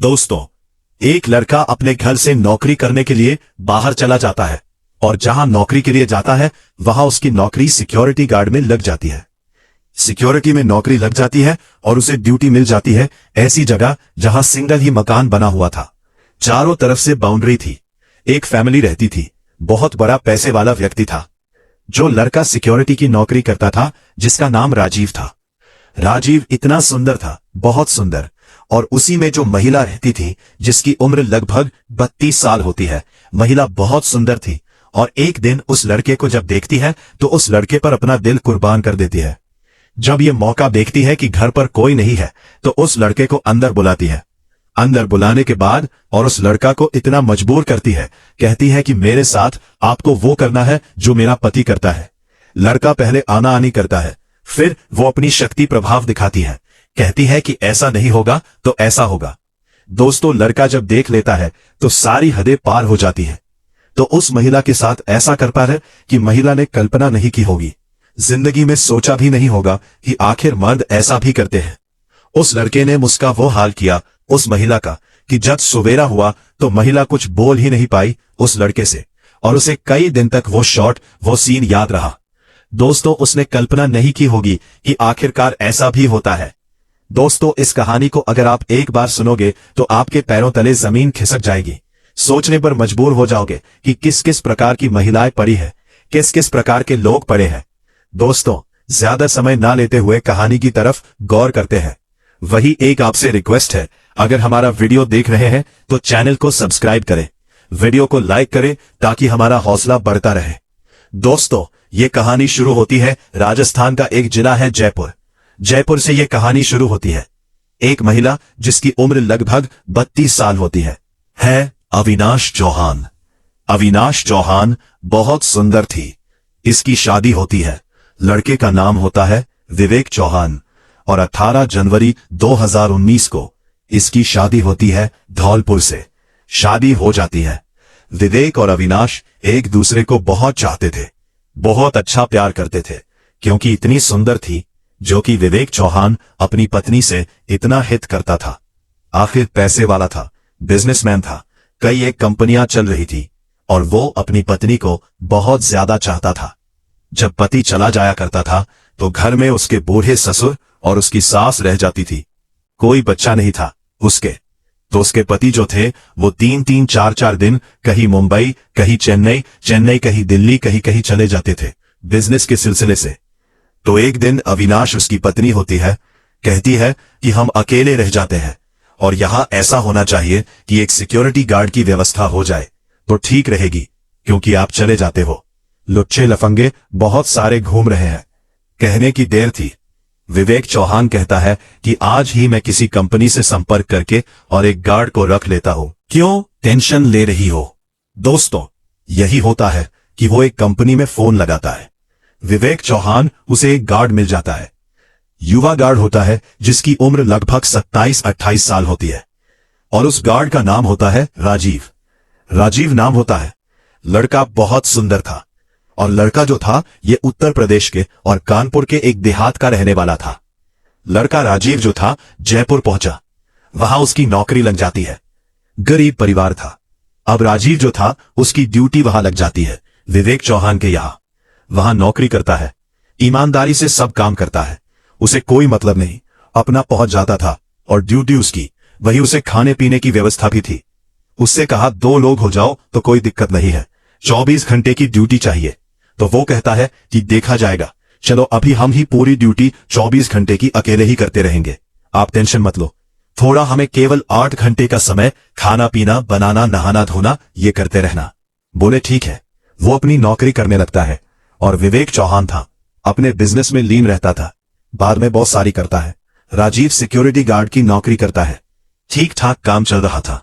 दोस्तों, एक लड़का अपने घर से नौकरी करने के लिए बाहर चला जाता है और जहां नौकरी के लिए जाता है वहां उसकी नौकरी सिक्योरिटी गार्ड में लग जाती है। सिक्योरिटी में नौकरी लग जाती है और उसे ड्यूटी मिल जाती है ऐसी जगह जहां सिंगल ही मकान बना हुआ था। चारों तरफ से बाउंड्री थी। एक फैमिली रहती थी। बहुत बड़ा पैसे वाला व्यक्ति था। जो लड़का सिक्योरिटी की नौकरी करता था, जिसका नाम राजीव था। राजीव इतना सुंदर था, बहुत सुंदर। और उसी में जो महिला रहती थी, जिसकी उम्र लगभग 32 साल होती है। महिला बहुत सुंदर थी और एक दिन उस लड़के को जब देखती है तो उस लड़के पर अपना दिल कुर्बान कर देती है। जब ये मौका देखती है कि घर पर कोई नहीं है तो उस लड़के को अंदर बुलाती है। अंदर बुलाने के बाद और उस लड़का को इतना मजबूर करती है, कहती है कि मेरे साथ आपको वो करना है जो मेरा पति करता है। लड़का पहले आना आनी करता है, फिर वो अपनी शक्ति प्रभाव दिखाती है, कहती है कि ऐसा नहीं होगा तो ऐसा होगा। दोस्तों, लड़का जब देख लेता है तो सारी हदें पार हो जाती है। तो उस महिला के साथ ऐसा करता है कि महिला ने कल्पना नहीं की होगी, जिंदगी में सोचा भी नहीं होगा कि आखिर मर्द ऐसा भी करते हैं। उस लड़के ने उसका वो हाल किया उस महिला का कि जब सवेरा हुआ तो महिला कुछ बोल ही नहीं पाई उस लड़के से और उसे कई दिन तक वो सीन याद रहा। दोस्तों, उसने कल्पना नहीं की होगी कि आखिरकार ऐसा भी होता है। दोस्तों, इस कहानी को अगर आप एक बार सुनोगे तो आपके पैरों तले जमीन खिसक जाएगी। सोचने पर मजबूर हो जाओगे कि किस किस प्रकार की महिलाएं पड़ी है, किस किस प्रकार के लोग पड़े हैं। दोस्तों, ज्यादा समय ना लेते हुए कहानी की तरफ गौर करते हैं। वही एक आपसे रिक्वेस्ट है, अगर हमारा वीडियो देख रहे हैं तो चैनल को सब्सक्राइब करें, वीडियो को लाइक करें ताकि हमारा हौसला बढ़ता रहे। दोस्तों, ये कहानी शुरू होती है राजस्थान का एक जिला है जयपुर। जयपुर से ये कहानी शुरू होती है। एक महिला जिसकी उम्र लगभग 32 साल होती है अविनाश चौहान। अविनाश चौहान बहुत सुंदर थी। इसकी शादी होती है। लड़के का नाम होता है विवेक चौहान और 18 जनवरी 2019 को इसकी शादी होती है धौलपुर से। शादी हो जाती है। विवेक और अविनाश एक दूसरे को बहुत चाहते थे, बहुत अच्छा प्यार करते थे, क्योंकि इतनी सुंदर थी जो कि विवेक चौहान अपनी पत्नी से इतना हित करता था। आखिर पैसे वाला था, बिजनेसमैन था, कई एक कंपनियां चल रही थी और वो अपनी पत्नी को बहुत ज्यादा चाहता था। जब पति चला जाया करता था तो घर में उसके बूढ़े ससुर और उसकी सास रह जाती थी। कोई बच्चा नहीं था उसके। तो उसके पति जो थे वो 3-3, 4-4 दिन कहीं मुंबई, कहीं चेन्नई, कहीं दिल्ली, कहीं चले जाते थे बिजनेस के सिलसिले से। तो एक दिन अविनाश, उसकी पत्नी होती है, कहती है कि हम अकेले रह जाते हैं और यहां ऐसा होना चाहिए कि एक सिक्योरिटी गार्ड की व्यवस्था हो जाए तो ठीक रहेगी, क्योंकि आप चले जाते हो। लुच्चे लफंगे बहुत सारे घूम रहे हैं। कहने की देर थी। विवेक चौहान कहता है कि आज ही मैं किसी कंपनी से संपर्क करके और एक गार्ड को रख लेता हूं। क्यों टेंशन ले रही हो? दोस्तों, यही होता है कि वो एक कंपनी में फोन लगाता है। विवेक चौहान उसे एक गार्ड मिल जाता है। युवा गार्ड होता है जिसकी उम्र लगभग 27-28 साल होती है और उस गार्ड का नाम होता है राजीव। राजीव नाम होता है। लड़का बहुत सुंदर था और लड़का जो था ये उत्तर प्रदेश के और कानपुर के एक देहात का रहने वाला था। लड़का राजीव जो था जयपुर पहुंचा। वहां उसकी नौकरी लग जाती है। गरीब परिवार था। अब राजीव जो था उसकी ड्यूटी वहां लग जाती है, विवेक चौहान के यहां। वहां नौकरी करता है, ईमानदारी से सब काम करता है, उसे कोई मतलब नहीं, अपना पहुंच जाता था और ड्यूटी उसकी, वही उसे खाने पीने की व्यवस्था भी थी। उससे कहा 2 लोग हो जाओ तो कोई दिक्कत नहीं है, 24 घंटे की ड्यूटी चाहिए। तो वो कहता है कि देखा जाएगा, चलो अभी हम ही पूरी ड्यूटी 24 घंटे की अकेले ही करते रहेंगे, आप टेंशन मत लो। थोड़ा हमें केवल 8 घंटे का समय खाना पीना, बनाना, नहाना धोना ये करते रहना। बोले ठीक है। वो अपनी नौकरी करने लगता है और विवेक चौहान था, अपने बिजनेस में लीन रहता था, बाद में बहुत सारी करता है। राजीव सिक्योरिटी गार्ड की नौकरी करता है। ठीक ठाक काम चल रहा था।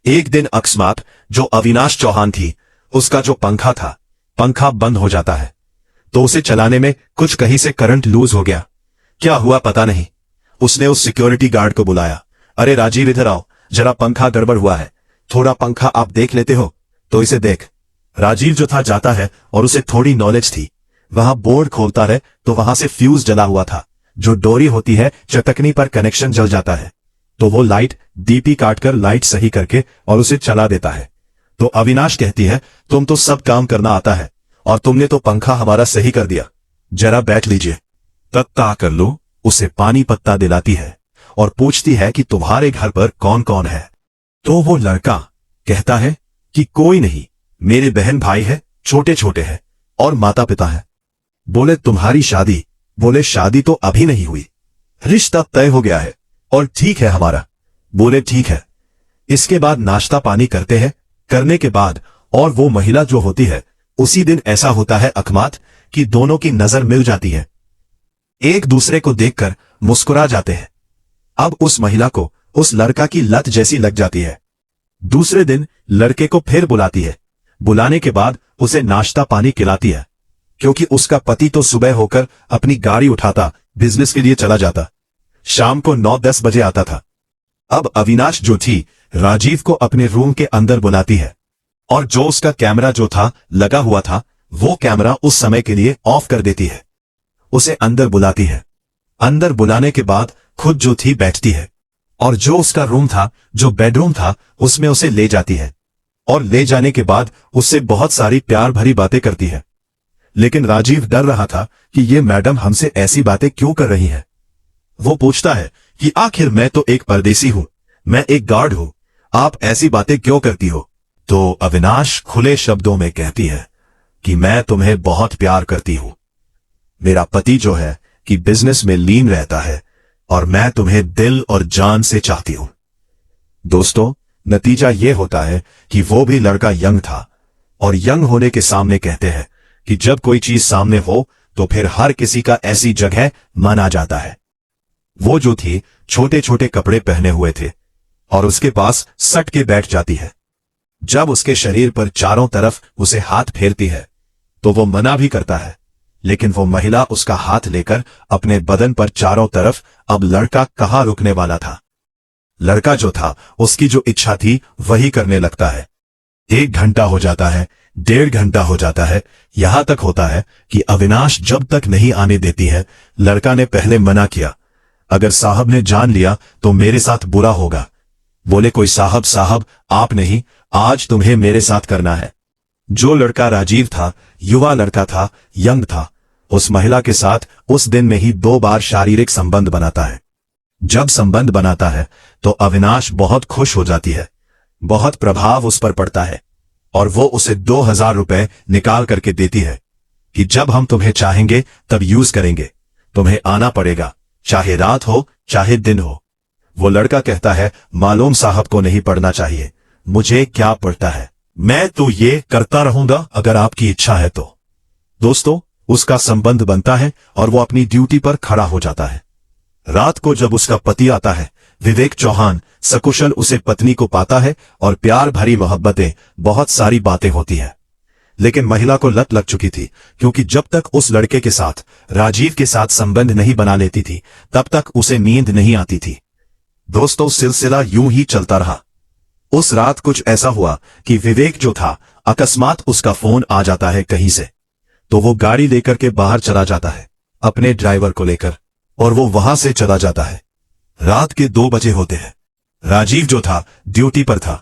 एक दिन अकस्मात जो अविनाश चौहान थी, उसका जो पंखा था, पंखा बंद हो जाता है। तो उसे चलाने में कुछ कहीं से करंट लूज हो गया। क्या हुआ पता नहीं। उसने उस सिक्योरिटी गार्ड को बुलाया, अरे राजीव इधर आओ, जरा पंखा गड़बड़ हुआ है, थोड़ा पंखा आप देख लेते हो तो इसे देख। राजीव जो था जाता है और उसे थोड़ी नॉलेज थी। वहां बोर्ड खोलता है तो वहां से फ्यूज जला हुआ था। जो डोरी होती है चटकनी पर कनेक्शन जल जाता है। तो वो लाइट डीपी काटकर लाइट सही करके और उसे चला देता है। तो अविनाश कहती है, तुम तो सब काम करना आता है और तुमने तो पंखा हमारा सही कर दिया, जरा बैठ लीजिए। तत्ता कर लो उसे पानी पत्ता दिलाती है और पूछती है कि तुम्हारे घर पर कौन कौन है। तो वो लड़का कहता है कि कोई नहीं, मेरे बहन भाई है, छोटे छोटे हैं और माता पिता है। बोले तुम्हारी शादी? बोले शादी तो अभी नहीं हुई, रिश्ता तय हो गया है और ठीक है हमारा। बोले ठीक है। इसके बाद नाश्ता पानी करते हैं। करने के बाद और वो महिला जो होती है, उसी दिन ऐसा होता है अकस्मात कि दोनों की नजर मिल जाती है, एक दूसरे को देखकर मुस्कुरा जाते हैं। अब उस महिला को उस लड़का की लत जैसी लग जाती है। दूसरे दिन लड़के को फिर बुलाती है। बुलाने के बाद उसे नाश्ता पानी खिलाती है, क्योंकि उसका पति तो सुबह होकर अपनी गाड़ी उठाता बिजनेस के लिए चला जाता, शाम को 9-10 बजे आता था। अब अविनाश जो थी राजीव को अपने रूम के अंदर बुलाती है और जो उसका कैमरा जो था लगा हुआ था, वो कैमरा उस समय के लिए ऑफ कर देती है। उसे अंदर बुलाती है। अंदर बुलाने के बाद खुद जो थी बैठती है और जो उसका रूम था, जो बेडरूम था, उसमें उसे ले जाती है और ले जाने के बाद उससे बहुत सारी प्यार भरी बातें करती है। लेकिन राजीव डर रहा था कि ये मैडम हमसे ऐसी बातें क्यों कर रही है। वो पूछता है कि आखिर मैं तो एक परदेसी हूं, मैं एक गार्ड हूं, आप ऐसी बातें क्यों करती हो। तो अविनाश खुले शब्दों में कहती है कि मैं तुम्हें बहुत प्यार करती हूं, मेरा पति जो है कि बिजनेस में लीन रहता है और मैं तुम्हें दिल और जान से चाहती हूं। दोस्तों, नतीजा यह होता है कि वो भी लड़का यंग था और यंग होने के सामने कहते हैं कि जब कोई चीज सामने हो तो फिर हर किसी का ऐसी जगह माना जाता है। वो जो थी छोटे छोटे कपड़े पहने हुए थे और उसके पास सट के बैठ जाती है। जब उसके शरीर पर चारों तरफ उसे हाथ फेरती है तो वो मना भी करता है, लेकिन वो महिला उसका हाथ लेकर अपने बदन पर चारों तरफ, अब लड़का कहाँ रुकने वाला था। लड़का जो था उसकी जो इच्छा थी वही करने लगता है। 1 घंटा हो जाता है, 1.5 घंटा हो जाता है, यहां तक होता है कि अविनाश जब तक नहीं आने देती है। लड़का ने पहले मना किया, अगर साहब ने जान लिया तो मेरे साथ बुरा होगा। बोले कोई साहब साहब आप नहीं, आज तुम्हें मेरे साथ करना है। जो लड़का राजीव था, युवा लड़का था, यंग था, उस महिला के साथ उस दिन में ही 2 बार शारीरिक संबंध बनाता है। जब संबंध बनाता है तो अविनाश बहुत खुश हो जाती है, बहुत प्रभाव उस पर पड़ता है और वो उसे 2000 रुपए निकाल करके देती है कि जब हम तुम्हें चाहेंगे तब यूज करेंगे, तुम्हें आना पड़ेगा, चाहे रात हो चाहे दिन हो। वो लड़का कहता है, मालूम साहब को नहीं पढ़ना चाहिए, मुझे क्या पड़ता है, मैं तो ये करता रहूंगा अगर आपकी इच्छा है तो। दोस्तों, उसका संबंध बनता है और वो अपनी ड्यूटी पर खड़ा हो जाता है। रात को जब उसका पति आता है, विवेक चौहान, सकुशल उसे पत्नी को पाता है और प्यार भरी मोहब्बतें, बहुत सारी बातें होती है। लेकिन महिला को लत लग चुकी थी, क्योंकि जब तक उस लड़के के साथ, राजीव के साथ संबंध नहीं बना लेती थी तब तक उसे नींद नहीं आती थी। दोस्तों, सिलसिला यूं ही चलता रहा। उस रात कुछ ऐसा हुआ कि विवेक जो था, अकस्मात उसका फोन आ जाता है कहीं से, तो वो गाड़ी लेकर के बाहर चला जाता है अपने ड्राइवर को लेकर और वो वहां से चला जाता है। रात के 2 बजे होते हैं। राजीव जो था ड्यूटी पर था।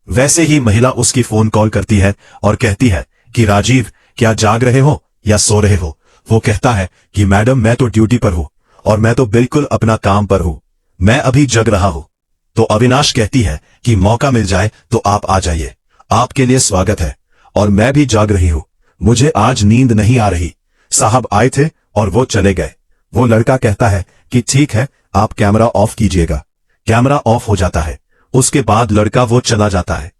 वैसे ही महिला उसकी फोन कॉल करती है और कहती है कि राजीव, क्या जाग रहे हो या सो रहे हो। वो कहता है कि मैडम मैं तो ड्यूटी पर हूं और मैं तो बिल्कुल अपना काम पर हूं, मैं अभी जग रहा हूं। तो अविनाश कहती है कि मौका मिल जाए तो आप आ जाइए, आपके लिए स्वागत है और मैं भी जाग रही हूं, मुझे आज नींद नहीं आ रही। साहब आए थे और वो चले गए। वो लड़का कहता है कि ठीक है, आप कैमरा ऑफ कीजिएगा। कैमरा ऑफ हो जाता है। उसके बाद लड़का वो चला जाता है।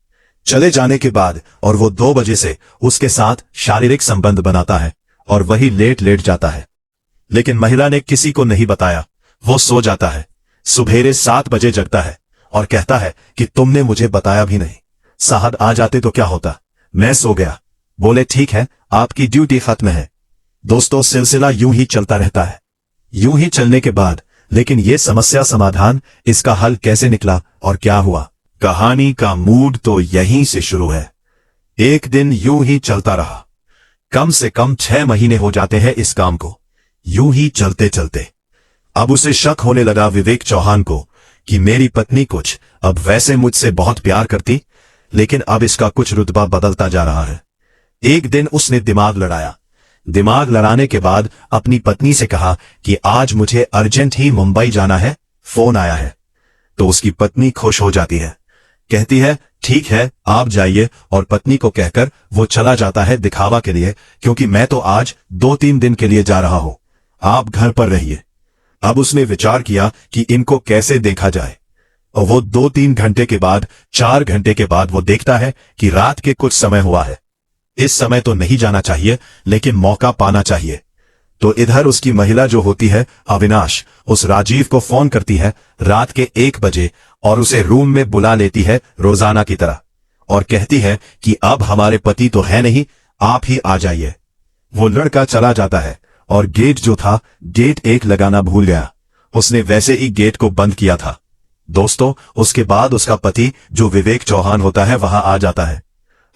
चले जाने के बाद और वो 2 बजे से उसके साथ शारीरिक संबंध बनाता है और वही लेट लेट जाता है। लेकिन महिला ने किसी को नहीं बताया। वो सो जाता है। सुबेरे 7 बजे जगता है और कहता है कि तुमने मुझे बताया भी नहीं, साहब आ जाते तो क्या होता, मैं सो गया। बोले ठीक है, आपकी ड्यूटी खत्म है। दोस्तों, सिलसिला यूं ही चलता रहता है। यूं ही चलने के बाद लेकिन ये समस्या समाधान, इसका हल कैसे निकला और क्या हुआ, कहानी का मूड तो यहीं से शुरू है। एक दिन यूं ही चलता रहा। कम से कम 6 महीने हो जाते हैं इस काम को। यूं ही चलते चलते अब उसे शक होने लगा विवेक चौहान को कि मेरी पत्नी कुछ अब वैसे मुझसे बहुत प्यार करती, लेकिन अब इसका कुछ रुतबा बदलता जा रहा है। एक दिन उसने दिमाग लड़ाया। दिमाग लड़ाने के बाद अपनी पत्नी से कहा कि आज मुझे अर्जेंट ही मुंबई जाना है, फोन आया है। तो उसकी पत्नी खुश हो जाती है, कहती है ठीक है आप जाइए, और पत्नी को कहकर वो चला जाता है दिखावा के लिए, क्योंकि मैं तो आज 2-3 दिन के लिए जा रहा हूं, आप घर पर रहिए। अब उसने विचार किया कि इनको कैसे देखा जाए, और वो 2-3 घंटे के बाद 4 घंटे के बाद वो देखता है कि रात के कुछ समय हुआ है। इस समय तो नहीं जाना चाहिए, लेकिन मौका पाना चाहिए। तो इधर उसकी महिला जो होती है अविनाश, उस राजीव को फोन करती है रात के 1 बजे और उसे रूम में बुला लेती है रोजाना की तरह, और कहती है कि अब हमारे पति तो है नहीं, आप ही आ जाइए। वो लड़का चला जाता है और गेट जो था, गेट 1 लगाना भूल गया। उसने वैसे ही गेट को बंद किया था। दोस्तों, उसके बाद उसका पति जो विवेक चौहान होता है वहां आ जाता है।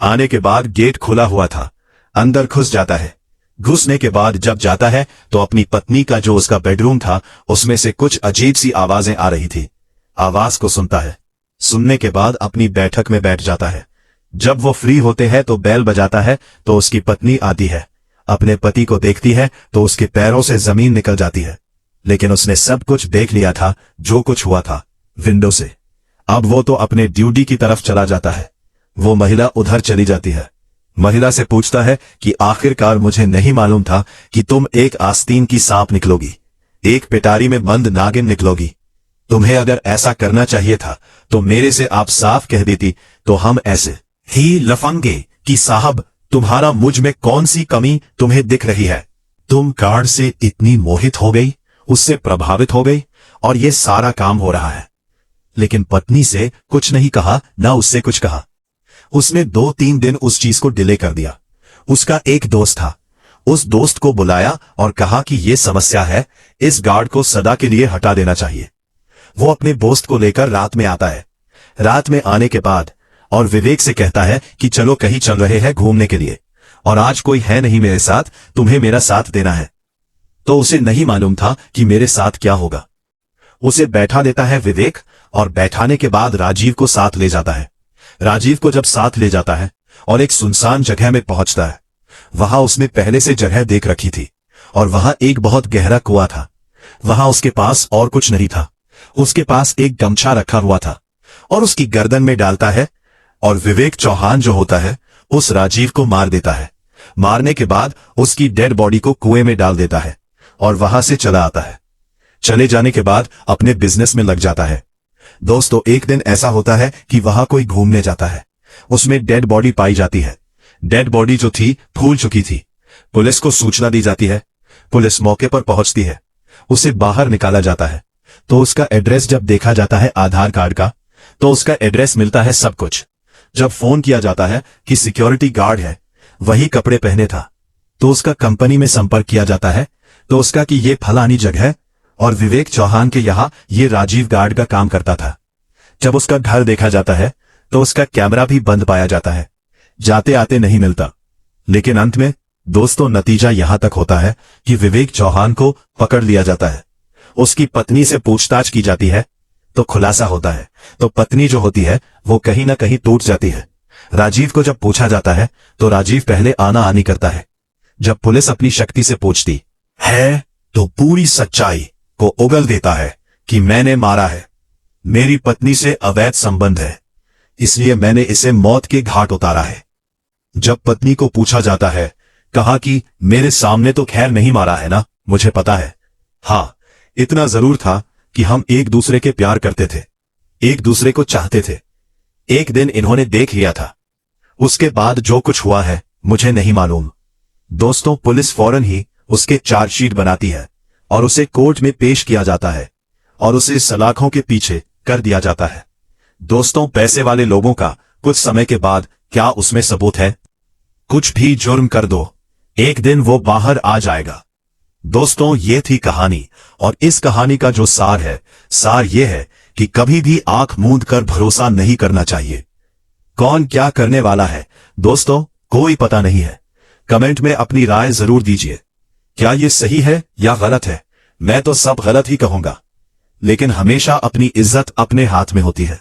आने के बाद गेट खुला हुआ था, अंदर घुस जाता है। घुसने के बाद जब जाता है तो अपनी पत्नी का जो उसका बेडरूम था उसमें से कुछ अजीब सी आवाजें आ रही थी। आवाज को सुनता है, सुनने के बाद अपनी बैठक में बैठ जाता है। जब वो फ्री होते हैं तो बेल बजाता है, तो उसकी पत्नी आती है। अपने पति को देखती है तो उसके पैरों से जमीन निकल जाती है, लेकिन उसने सब कुछ देख लिया था जो कुछ हुआ था विंडो से। अब वो तो अपने ड्यूटी की तरफ चला जाता है। वो महिला उधर चली जाती है। महिला से पूछता है कि आखिरकार मुझे नहीं मालूम था कि तुम एक आस्तीन की सांप निकलोगी, एक पिटारी में बंद नागिन निकलोगी। तुम्हें अगर ऐसा करना चाहिए था तो मेरे से आप साफ कह देती, तो हम ऐसे ही लफंगे कि साहब तुम्हारा मुझ में कौन सी कमी तुम्हें दिख रही है। तुम कार्ड से इतनी मोहित हो गई, उससे प्रभावित हो गई, और ये सारा काम हो रहा है। लेकिन पत्नी से कुछ नहीं कहा, ना उससे कुछ कहा। उसने 2-3 दिन उस चीज को डिले कर दिया। उसका एक दोस्त था, उस दोस्त को बुलाया और कहा कि ये समस्या है, इस गार्ड को सदा के लिए हटा देना चाहिए। वो अपने दोस्त को लेकर रात में आता है। रात में आने के बाद और विवेक से कहता है कि चलो कहीं चल रहे हैं घूमने के लिए, और आज कोई है नहीं मेरे साथ, तुम्हें मेरा साथ देना है। तो उसे नहीं मालूम था कि मेरे साथ क्या होगा। उसे बैठा देता है विवेक, और बैठाने के बाद राजीव को साथ ले जाता है। राजीव को जब साथ ले जाता है और एक सुनसान जगह में पहुंचता है, वहां उसने पहले से जगह देख रखी थी, और वहां एक बहुत गहरा कुआं था। वहां उसके पास और कुछ नहीं था, उसके पास एक गमछा रखा हुआ था, और उसकी गर्दन में डालता है, और विवेक चौहान जो होता है उस राजीव को मार देता है। मारने के बाद उसकी डेड बॉडी को कुएं में डाल देता है, और वहां से चला आता है। चले जाने के बाद अपने बिजनेस में लग जाता है। दोस्तों, एक दिन ऐसा होता है कि वहां कोई घूमने जाता है। उसमें डेड बॉडी पाई जाती है। डेड बॉडी जो थी फूल चुकी थी। पुलिस को सूचना दी जाती है। पुलिस मौके पर पहुंचती है। उसे बाहर निकाला जाता है। तो उसका एड्रेस जब देखा जाता है आधार कार्ड का, तो उसका एड्रेस मिलता है सब कुछ। जब फोन किया जाता है कि सिक्योरिटी गार्ड है, वही कपड़े पहने था, तो उसका कंपनी में संपर्क किया जाता है, तो उसका कि ये फलानी जगह, और विवेक चौहान के यहां ये राजीव गार्ड का काम करता था। जब उसका घर देखा जाता है तो उसका कैमरा भी बंद पाया जाता है, जाते आते नहीं मिलता। लेकिन अंत में दोस्तों नतीजा यहां तक होता है कि विवेक चौहान को पकड़ लिया जाता है। उसकी पत्नी से पूछताछ की जाती है तो खुलासा होता है, तो पत्नी जो होती है वो कहीं ना कहीं टूट जाती है। राजीव को जब पूछा जाता है तो राजीव पहले आना आनी करता है। जब पुलिस अपनी शक्ति से पूछती है तो पूरी सच्चाई को उगल देता है कि मैंने मारा है, मेरी पत्नी से अवैध संबंध है, इसलिए मैंने इसे मौत के घाट उतारा है। जब पत्नी को पूछा जाता है, कहा कि मेरे सामने तो खैर नहीं मारा है ना, मुझे पता है। हाँ, इतना जरूर था कि हम एक दूसरे के प्यार करते थे, एक दूसरे को चाहते थे। एक दिन इन्होंने देख लिया था, उसके बाद जो कुछ हुआ है मुझे नहीं मालूम। दोस्तों, पुलिस फौरन ही उसके चार्जशीट बनाती है और उसे कोर्ट में पेश किया जाता है और उसे सलाखों के पीछे कर दिया जाता है। दोस्तों, पैसे वाले लोगों का कुछ समय के बाद क्या उसमें सबूत है? कुछ भी जुर्म कर दो, एक दिन वो बाहर आ जाएगा। दोस्तों, ये थी कहानी, और इस कहानी का जो सार ये है कि कभी भी आंख मूंद कर भरोसा नहीं करना चाहिए। कौन क्या करने वाला है दोस्तों, कोई पता नहीं है। कमेंट में अपनी राय जरूर दीजिए। क्या ये सही है या गलत है? मैं तो सब गलत ही कहूंगा, लेकिन हमेशा अपनी इज्जत अपने हाथ में होती है।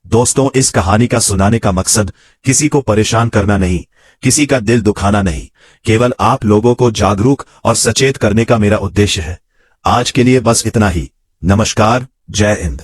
दोस्तों, इस कहानी का सुनाने का मकसद किसी को परेशान करना नहीं, किसी का दिल दुखाना नहीं, केवल आप लोगों को जागरूक और सचेत करने का मेरा उद्देश्य है। आज के लिए बस इतना ही। नमस्कार, जय हिंद।